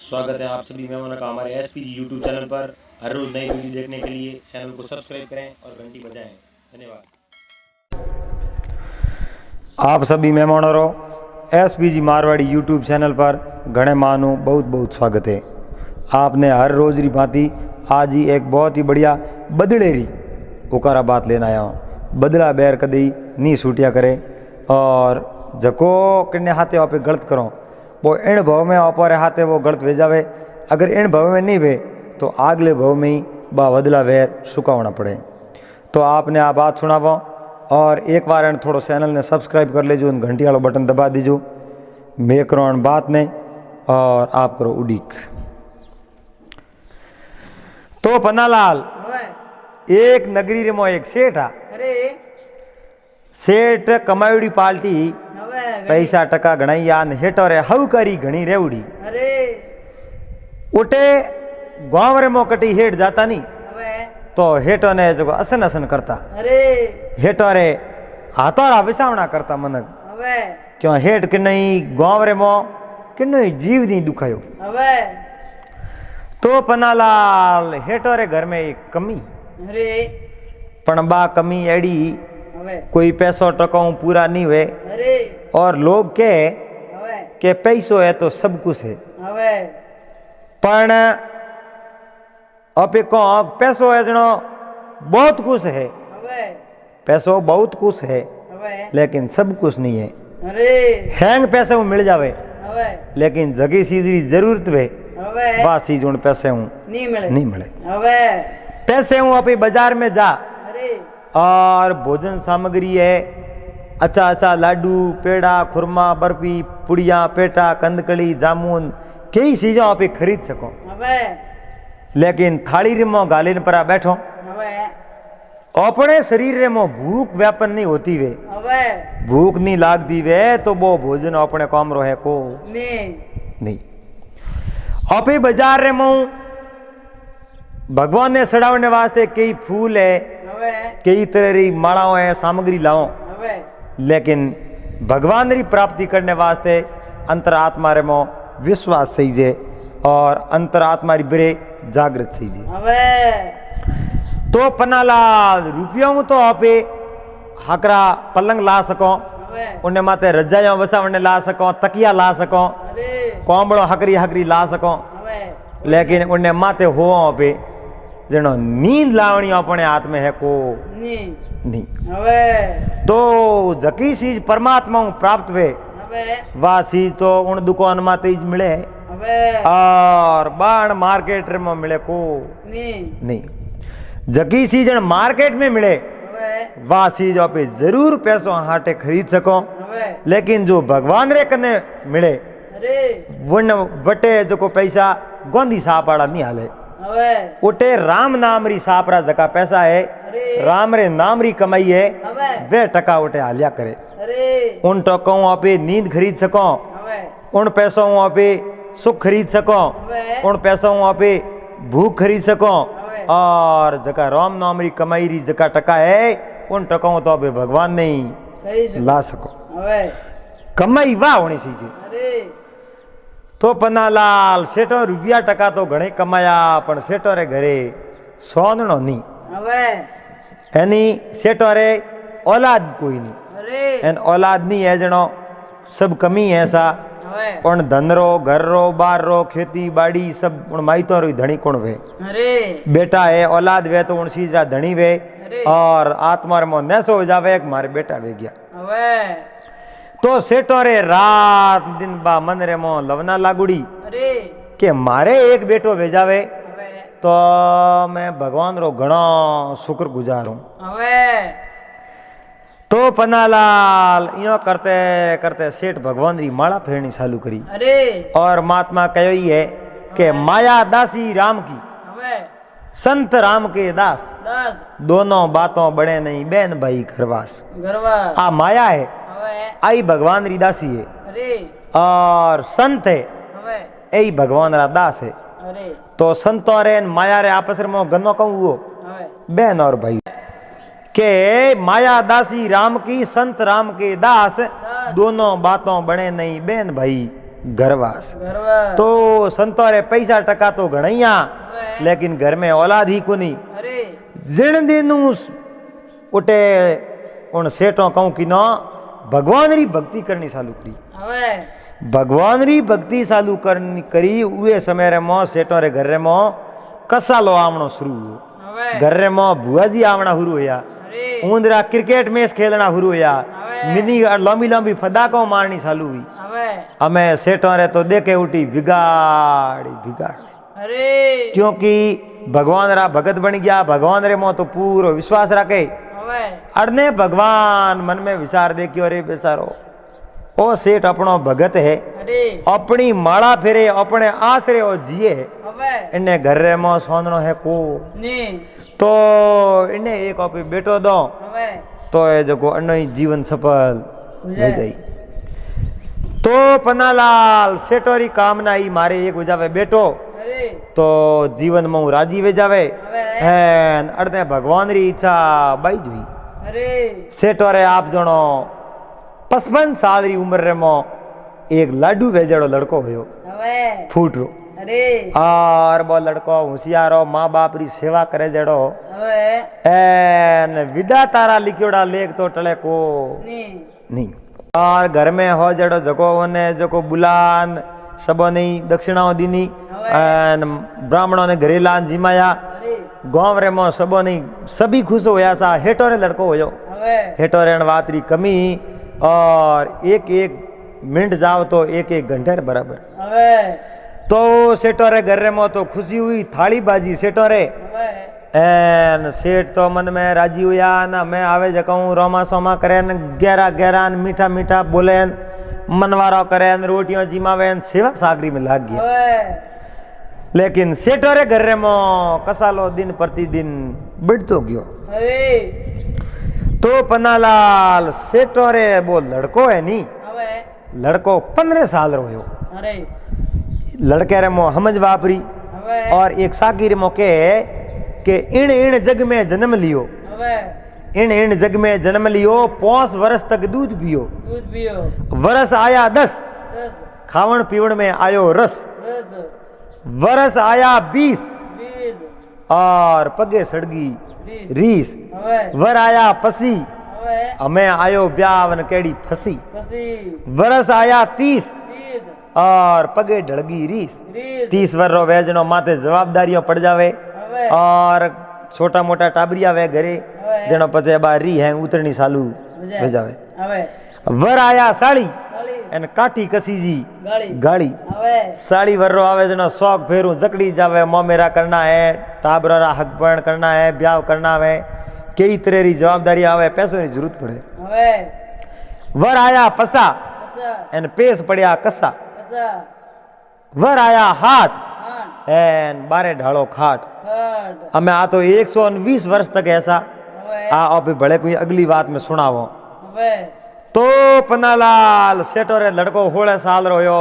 स्वागत है आप सभी मेहमानों का हमारे एसपीजी यूट्यूब चैनल पर। हर रोज नई वीडियो देखने के लिए चैनल को सब्सक्राइब करें और घंटी बजाएं। धन्यवाद। आप सभी मेहमानों एसपीजी मारवाड़ी यूट्यूब चैनल पर घणे मानू बहुत बहुत स्वागत है। आपने हर रोज री भांति आज ही एक बहुत ही बढ़िया बदड़ेरी उकारा बात लेना आया हूँ। बदला बैर कदी नी सूटिया करे और जको किन्ने हाथे आप गलत करो वो इन भाव में अपारे हाथे वो गलत वे जावे। अगर इन भाव में नहीं वे तो आगले भाव में ही बा बदला वैर सुकावना पड़े। तो आपने आ बात सुनावो और एक बार इन थोड़ो चैनल ने सब्सक्राइब कर लीजिए, घंटी वाला बटन दबा दीजिए। मैं करो बात नहीं और आप करो उड़ीक। तो पन्नालाल एक नगरी में एक सेठ आ। सेठ कमाईड़ी पाल्टी पैसा टका घणाई आन हेठो रे हवकारी घणी रेवड़ी। उठे गांव रे मोकटी हेठ जाता नहीं तो हेठो ने जो असन असन करता हेठो रे हाथोरा विसावना करता मनक क्यों हेठ कि नहीं गांव रे मो कि नहीं जीव दी दुखायो। तो पन्नालाल हेठो रे घर में एक कमी पण बा कमी एड़ी कोई पैसो टकाऊ पूरा नहीं हुए और लोग के पैसो है तो सब कुछ है पण अपे को पैसो है जनो बहुत कुछ है। पैसो बहुत कुछ है लेकिन सब कुछ नहीं है। हैंग पैसे वो मिल जावे लेकिन जगी चीज की जरूरत वे बा चीज उन पैसे हूँ नहीं मिले। पैसे हूँ अपने बाजार में जा और भोजन सामग्री है अच्छा अच्छा लाडू पेड़ा खुरमा बर्फी पुड़िया पेटा कंदकड़ी जामुन कई चीजें आप खरीद सको लेकिन थाली रे मो गालिन पर बैठो अपने शरीर रे मो भूख व्यापन नहीं होती वे भूख नहीं लागती वे तो वो भोजन अपने काम रो है को नहीं। अपे बाजार रे मो भगवान ने सड़ावने वास्ते कई फूल है कई तरह री मालाओं है सामग्री लाओ लेकिन भगवान री प्राप्ति करने वास्ते अंतरात्मा रे मो विश्वास सही जे और अंतरात्मा री बरे जागृत सही जे। तो पन्नालाल रुपयों तो आपे हकरा पलंग ला सको उन्हें माते रजाइयों वसावने ला सको तकिया ला सको कोंबड़ो हकरी हकरी ला सको लेकिन उन्हें माते हो आपे जनो नींद लावनी अपने हाथ में है को नहीं। तो जकी चीज परमात्मा प्राप्त वे वह चीज तो उन दुकान माते ही मिले और बाण मार्केट में मिले को नहीं। जकी चीज मार्केट में मिले वह चीज आप जरूर पैसों हाटे खरीद सको लेकिन जो भगवान रे कने मिले वन वटे जो को पैसा गोंदी साप वाला नहीं हाले उठे राम नाम री सापरा जका पैसा है राम रे नाम री कमाई है वे टका उठे हालिया करे। उन टकों आप नींद खरीद सको उन पैसों आप सुख खरीद सको उन पैसों आप भूख खरीद सको और जका राम नाम री कमाई री जका टका है उन टकों तो आप भगवान नहीं ला सको। कमाई वाह होनी चाहिए। तो पन्नालाल सेठो रुपया टका तो घणे कमाया पण सेठो रे घरे सोननो नहीं एनी सेठो रे औलाद कोई नहीं एन औलाद नहीं है जनो सब कमी है ऐसा पण धन रो घर रो बार रो खेती बाड़ी सब उन माइतो रो धनी कोण वे बेटा है औलाद वे तो उन चीज रा धनी वे और आत्मा रे मो नैसो हो जावे मारे बेटा वे गया। तो सेठो रे रात दिन बा मन रे मो लवना लागुड़ी के मारे एक बेटो भेजावे तो मैं भगवान रो घणो शुक्र गुजार हूं। तो पन्नालाल यो करते करते सेठ भगवान री माला फेरनी चालू करी और महात्मा कहो ही है कि माया दासी राम की संत राम के दास दोनों बातों बड़े नहीं बहन भाई घरवास। आ माया है आई भगवान री दासी है और संत है यही भगवान रा दास है। तो संतों रे माया रे आपस में गन्नो कहूँ वो बहन और भाई के माया दासी राम की संत राम के दास दोनों बातों बने नहीं बहन भाई घरवास। तो संतो रे पैसा टका तो घणैया लेकिन घर में औलाद ही कोनी। जिन दिन उठे उन सेठों कहूं कि ना भगवान री भक्ति करनी चालू करी। भगवान री भक्ति चालू करनी करी उए समय रे मो सेठों रे घर रे मो कसालो आवणो शुरू हुओ। घर रे मो बुआजी आवणा शुरू होया। ऊंदरा क्रिकेट मैच खेलना शुरू होया। मिनी लंबी लंबी फदाको मारनी चालू हुई। हमें सेठों रे तो देखे उठी बिगाड़ी बिगाड़ क्योंकि भगवान रा भगत बन गया। भगवान रे मो तो पूरा विश्वास रखे। अड़ने भगवान मन में विचार दे क्यों रे बेचारो ओ सेठ अपनो भगत है अपनी माला फेरे अपने आसरे ओ जिए इन्हें घर रे मो सोननो है को तो इन्हें एक आपे बेटो दो तो ये जो अन्नो ही जीवन सफल हो जाए। तो पन्नालाल सेठोरी कामना ही मारे एक हो जावे बेटो तो जीवन में राजी वे जावे अड़ने भगवान री इच्छा बाई हुई। सेठोरे आप जनो 55 साल री उम्र रे मो एक लाडू भेजड़ो लड़को होयो फूटरो और वो लड़को होशियारो माँ बाप री सेवा करे जड़ो एन विदा तारा लिखियोड़ा लेख तो टले को नहीं और घर में हो जड़ो जको ने जको बुलान सबो नहीं दक्षिणाओ दीनी ब्राह्मणों ने घरे लान जिमाया गांव रे मो सबो नहीं सभी खुश होया सा हेटोरे लड़को होयो हेटोरे वातरी कमी और एक एक मिनट जाओ तो एक एक घंटे बराबर। तो सेठोरे घर रे मो तो खुशी हुई थाली बाजी सेठोरे एन सेठ तो मन में राजी हुआ ना मैं आवे जकाऊं रोमा सोमा करे गहरा गहरा मीठा मीठा बोले मनवारो करे रोटियां जिमावे सेवा सागरी में लाग गया। लेकिन सेठोरे घर रे मो कसालो दिन प्रतिदिन बढ़तो गयो। तो पन्नालाल सेठोरे वो लड़को है नी लड़को 15 साल रो हो लड़के रे मो समझ वापरी और एक सागिर मो के इन इन जग में जन्म लियो इन जग में जन्म लियो 5 वर्ष तक दूध पियो वर्ष आया 10 खावण पीवण में आयो रस वर्ष आया 20 और पगे सड़गी रीस वर आया पसी हमें आयो ब्यावन केड़ी फसी वर्ष आया 30 और पगे ढड़गी रीस 30 वर्षो वेजनो माथे जवाबदारियों पड़ जावे और छोटा मोटा टाबरिया वे घरे जनो पचे बा री है उतरनी सालू हो जावे। वर आया साड़ी एन काठी कसी जी गाड़ी साड़ी वर्रो आवे जनो शौक फेरू जकड़ी जावे मोमेरा करना है टाबरा हक पण करना है ब्याह करना है कई तरह री जवाबदारी आवे पैसों की जरूरत पड़े। वर आया पसा एन पेस पड़िया कसा वर आया हाट एन बारे ढालो खाट हमें आ तो 120 वर्ष तक ऐसा आ बड़े कोई अगली बात में सुनावो। तो पन्नालाल सेठोरे लड़को 16 साल रोयो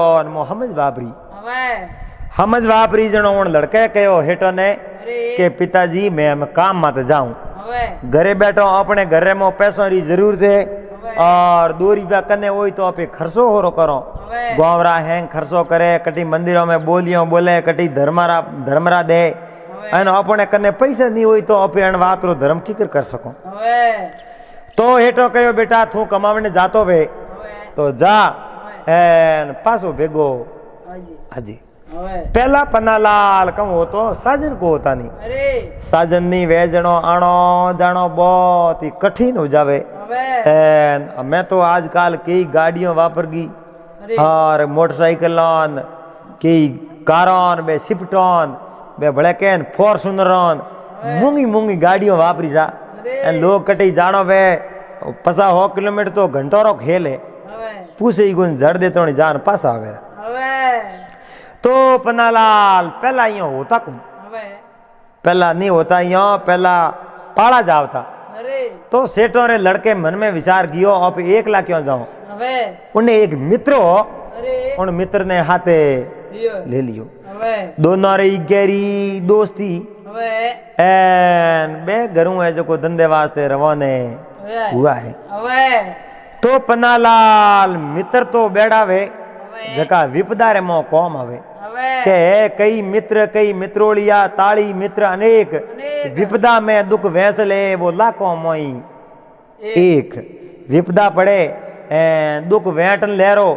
हमज बापरी जनो उन लड़के कहो हेठो ने के पिताजी मैं हम काम मत जाऊं घरे बैठो अपने घर में पैसों की जरूरत है और 2 रुपया कने हो तो आप खर्चो हो करो गाँवरा हैंग खर्चो करे कटी मंदिरों में बोलियों बोले कटी धर्मरा दे अपने कने पैसा नहीं हुई तो आप बात रो धर्म की कर सको। तो हेठो कहो बेटा तू कमावने जातो वे तो जा एन पासो भेगो हाजी पहला पन्नालाल कम हो तो साजन को होता नहीं साजन नहीं वेजनो आनो जानो बहुत ही कठिन हो जावे। मैं तो आजकल कई गाड़ियों वापर गई और मोटरसाइकिलों कई कारों बे स्विफ्टों बे बड़े कैन फॉर्चूनरों मूंगी मूंगी गाड़ियों वापरी जा लोग कटी जानो वे 50 किलोमीटर तो घंटों रो खेल है पूछे ही गुन जड़ देते नहीं जान पास आवे। तो पन्नालाल पहला यो होता कौन पहला नहीं होता यो पहला पाड़ा जावता। तो सेठों रे लड़के मन में विचार कियो आप एकला क्यों जाओ उन्हें एक मित्र हो उन मित्र ने हाथे ले लियो दोनों रे गहरी दोस्ती एन बे घरों है जो को धंधे वास्ते रवाने हुआ है। तो पन्नालाल मित्र तो बैठा वे जका विपदा रे मो कौम आवे के कई मित्र कई मित्रोलिया ताली मित्र अनेक विपदा में दुख वैसले वो लाखों मोई एक विपदा पड़े दुख वेंटन लहरो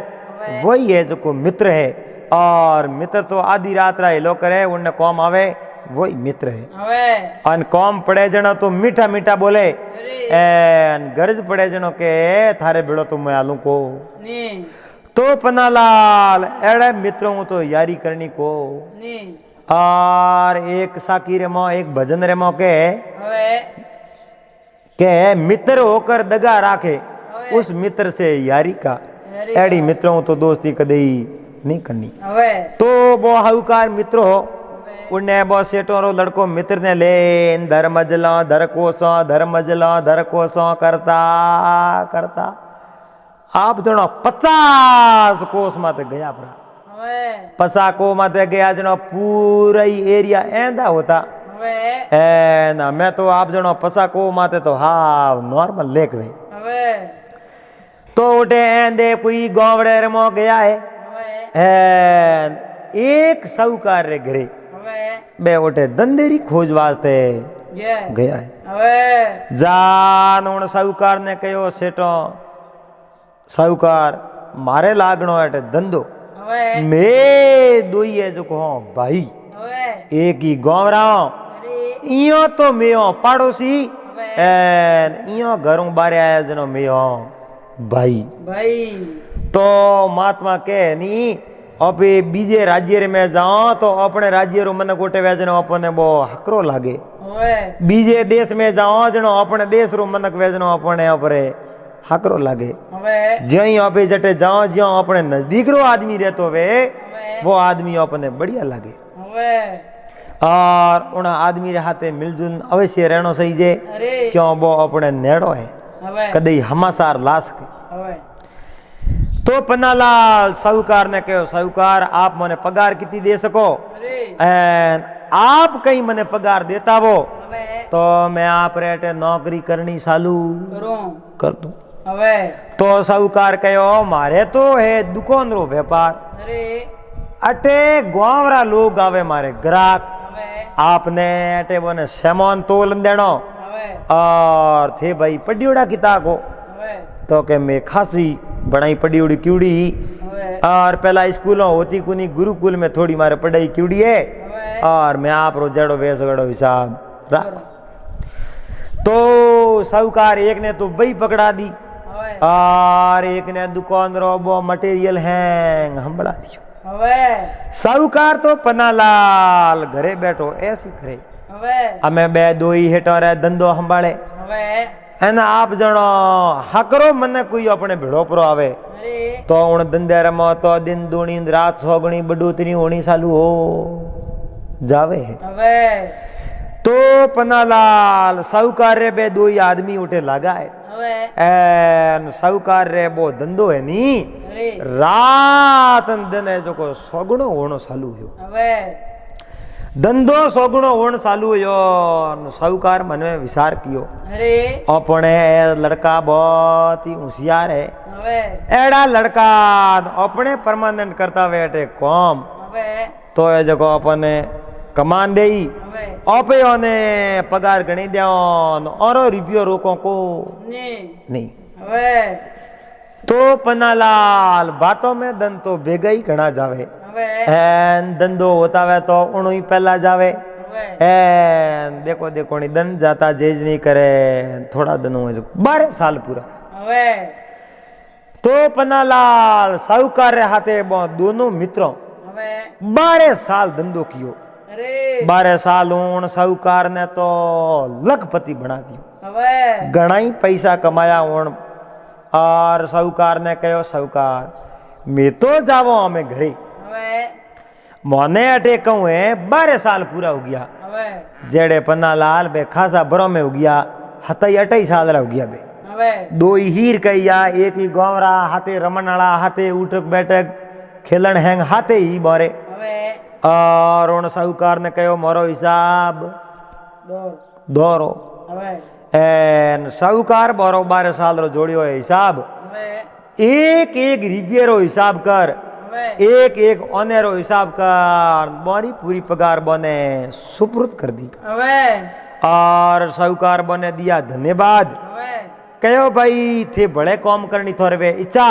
वही है जो को मित्र है और मित्र तो आधी रात रा हेलो करे उन्हें कौम आवे वही मित्र है और कौम पड़े जनो तो मीठा मीठा बोले गरज पड़े जनो के थारे बेड़ो तो मैं आलू को तो पन्नालाल एड़े मित्रों तो यारी करनी को और एक साकी रे मो एक भजन रे मो के मित्र होकर दगा राखे उस मित्र से यारी का एड़ी मित्रों तो दोस्ती कदे नहीं करनी तो वो हाउकार मित्र हो उन्हें वो सेठों रो लड़को मित्र ने ले धर्मजला धर कोसों करता करता आप जनो 50 कोस माते गया परा 50 को माते गया जनो पूरा ही एरिया ऐंदा होता ना मैं तो आप जनो 50 को माते तो हाँ नॉर्मल लेक वे तो उठे ऐंदे कोई गांवड़े रे मो गया है एक साहूकार रे घरे बे उठे धंधेरी खोज वास्ते गया है जान उन साहूकार ने कहो सेठो साहूकार मारे लागनो है धंधो मैं दोई है जो कहो भाई एक ही गाँव रहा इयो तो मैं पड़ोसी इयो घरों बारे आया जनो मैं भाई तो महात्मा के नी अबे बीजे राज्य रे में जाओ तो अपने राज्य रो मन गोटे वेजनो अपने वो हकरो लागे बीजे देश में जाओ जनो अपने देश रो मनक वेजनो अपने अपरे हकरो लागे ज्यों अबे जटे जाओ ज्यों अपने नजदीक रो आदमी रहतो वे वो आदमी अपने बढ़िया लागे और उन आदमी रे हाथे मिलजुल अवश्य रहनो सही जे क्यों वो अपने नेड़ो है कदे हमासार ला सके तो पन्नालाल साहूकार ने कहो साहूकार आप मने पगार कितनी दे सको आप कहीं मने पगार देता वो तो मैं आप रेटे नौकरी करनी चालू कर दूं तो साहूकार कहो मारे तो है दुकान रो व्यापार अटे गांवरा लोग आवे मारे ग्राहक आपने अटे बोने सामान तोल देनो और थे भाई पडियोड़ा किता को तो के मैं खासी बनाई पड़ी उड़ी क्यूड़ी और पहला स्कूलों होती कुनी गुरुकुल में थोड़ी मारे पढ़ाई क्यूड़ी है और मैं आप रो जड़ो वेस गड़ो हिसाब रखो तो साहूकार एक ने तो बई पकड़ा दी और एक ने दुकान रो वो मटेरियल हैंग हम बढ़ा दियो साहूकार तो पन्नालाल घरे बैठो ऐसी करे हमें बे दो ही हेटो रे धंधो संभाले है ना आप जनो हकरो मन कोई अपने भेड़ो पर आवे तो उन धंधे रमा तो दिन दूनी रात सोगनी बढ़ोतरी होनी चालू हो जावे तो पन्नालाल साहूकार रे बे दो ही आदमी उठे लगा है साहूकार रे वो धंधो है नी रात दिन जो को सोगणो होनो चालू हो धंधो सोगणो होण चालू हो साहूकार मन में विचार कियो अपने लड़का बहुत ही होशियार है एड़ा लड़का अपने परमानेंट करता बैठे कौम तो ये जगह अपने कमान दे ओपे ओने पगार गणी दे और रुपयो रोको को नहीं तो पन्नालाल बातों में धन तो बेगा ही गणा जावे धंधो होता वे तो उणो ही पहला जावे देखो देखो नहीं धन जाता जेज नहीं करे थोड़ा धन हुए 12 साल पूरा तो पन्नालाल साहूकार रे हाथे दोनों मित्रों 12 साल धंधो कियो 12 साल उन साहूकार ने तो लखपति बना दियो घना ही पैसा कमाया उन और साहूकार ने कहो साहूकार मैं तो जावो हमें घरे मोने अटे कहूँ 12 साल पूरा हो गया जेड़े पन्नालाल बे खासा बरो में हो गया 28 साल हो गया बे दो ही हीर कहिया एक ही गाँवरा हाथे रमन वाला हाथे उठक बैठक खेलन हैंग हाथे ही बोरे और उन साहूकार ने कहो मोरो हिसाब दोरो एन साहूकार बोरो 12 साल रो जोड़ियो है हिसाब एक एक रुपये रो हिसाब कर एक एक ओनेरो हिसाब कर बोरी पूरी पगार बने सुपुर्द कर दी और साहूकार बने दिया धन्यवाद। कहो भाई थे बड़े काम करनी थोड़े वे इच्छा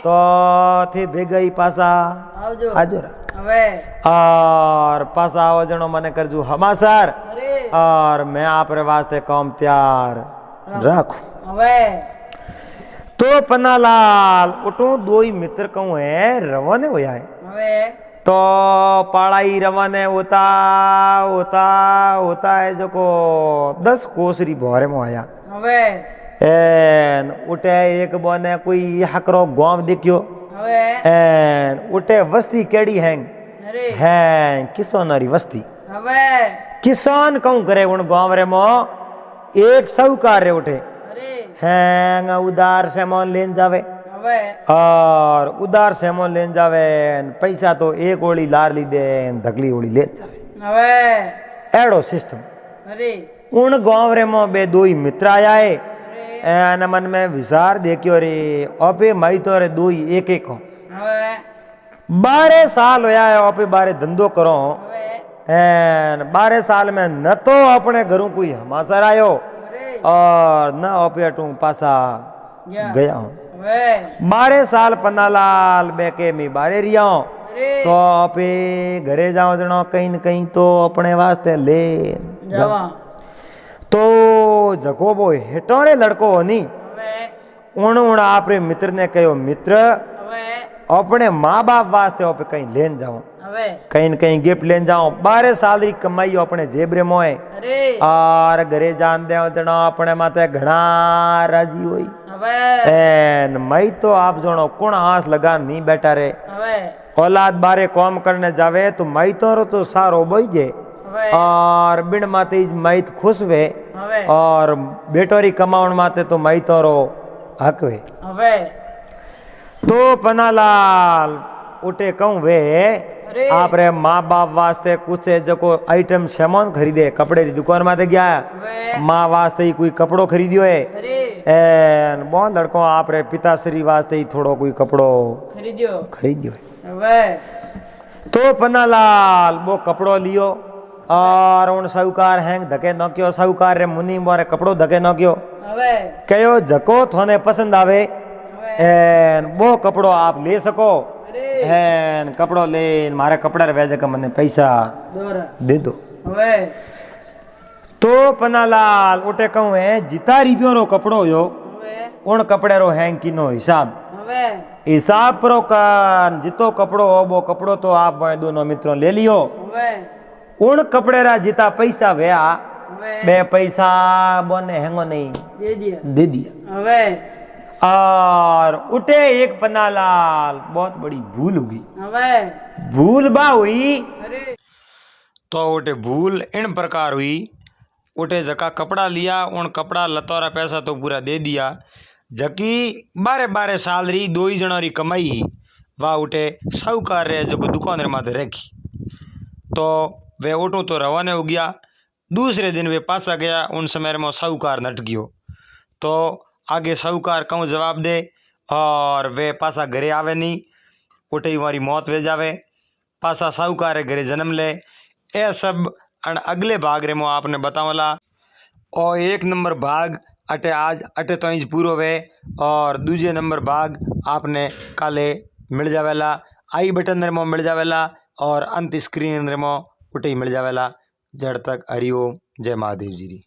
तो थे बेगई पासा हाजर और पासा आओ जनो मने कर जू हमासर और मैं आप रे वास्ते काम तैयार रखू। तो पन्नालाल उठो दो ही मित्र कहूँ है रवाने होया है तो पाड़ाई रवाने होता होता होता है जो को 10 कोसरी भोरे में आया एन उठे एक बोने कोई हकरो गांव देखियो एन उठे वस्ती केड़ी हैंग हैं किसानरी वस्ती किसान कहूँ करे उन गांव रे मो एक साहूकार रे उठे हैं उधार से मोन लेन जावे और उधार से मोन लेन जावे पैसा तो एक ओली लार ली दे धगली ओली लेन जावे एड़ो सिस्टम उन गांव रे मो बे दो ही मित्र आया है एन मन में विचार देखियो रे ओपे माई तो रे दो ही एक एक 12 साल होया है ओपे बारे धंधो करो एन 12 साल में न तो अपने घरों कोई हमासर आयो और न ओपे अटू पासा गया हूँ 12 साल पन्नालाल बेके में बारे रिया हूँ तो ओपे घरे जाओ जनो कहीं न कहीं तो अपने वास्ते ले जाओ तो जको वो हेटोरे लड़को होनी उन आपरे मित्र ने कहो मित्र अपने माँ बाप वास्ते ओपे कहीं लेन जाओ कहीं न कहीं गिफ्ट लेन जाओ 12 साल री कमाई अपने जेबरे मोए और घरे जान दे जनो अपने माते घना राजी हुई एन मई तो आप जनो कुण आस लगा नहीं बैठा रे औलाद बारे काम करने जावे तो मई तो सारो बोई जे और बिन माते मई खुश वे और बेटोरी कमाउन माते तो मई तोरो हक वे तो पन्नालाल उठे कहूँ वे आप रे माँ बाप वास्ते कुछ जो आइटम सामान खरीदे कपड़े की दुकान माते गया माँ वास्ते ही कोई कपड़ो खरीदियो है एन बहुत लड़कों आप रे पिताश्री वास्ते ही थोड़ो कोई कपड़ो खरीदियो है तो पन्नालाल वो कपड़ो लियो और उन साहूकार हैंग धके नोक्यो साहूकार रे मुनी मोरे कपड़ो धके नोक्यो कहो जको थोने पसंद आवे एन वो कपड़ो आप ले सको एन कपड़ो ले मारे कपड़ा रे वेजे का मने पैसा दे दो तो पन्नालाल उठे कहूँ है जिता रिपियो रो कपड़ो यो उन कपड़े रो हैंग किनो हिसाब प्रो कर जितो कपड़ो हो वो कपड़ो तो आप दोनों मित्रों ले लियो उन कपड़े रा जिता पैसा वेया बे पैसा बोने हैंगो नहीं दे दिया और उठे एक पन्नालाल बहुत बड़ी भूल होगी भूल बा हुई तो उठे भूल इन प्रकार हुई उठे जका कपड़ा लिया उन कपड़ा लतोरा पैसा तो पूरा दे दिया जकी 12 साल री 2 ही जना री कमाई ही वाह उठे साहूकार रे जो दुकान रे माथे रखी तो वे उठूँ तो रवाना हो गया। दूसरे दिन वे पासा गया उन समय में साहूकार नट गयो तो आगे साहूकार कहूँ जवाब दे और वे पासा घरे आवे नहीं उठे ही हमारी मौत वे जावे पासा साहूकार घरे जन्म ले ए सब अगले भाग रे मो आपने बतावला और 1 नंबर भाग अटे आज अटे तो इंच पूरो वे और दूजे नंबर भाग आपने काले मिल जावेला आई बटन रे मो मिल जावेला और अंत स्क्रीन रे मो उठे ही मिल जावेला। जड़ तक हरिओम जय महादेव जी।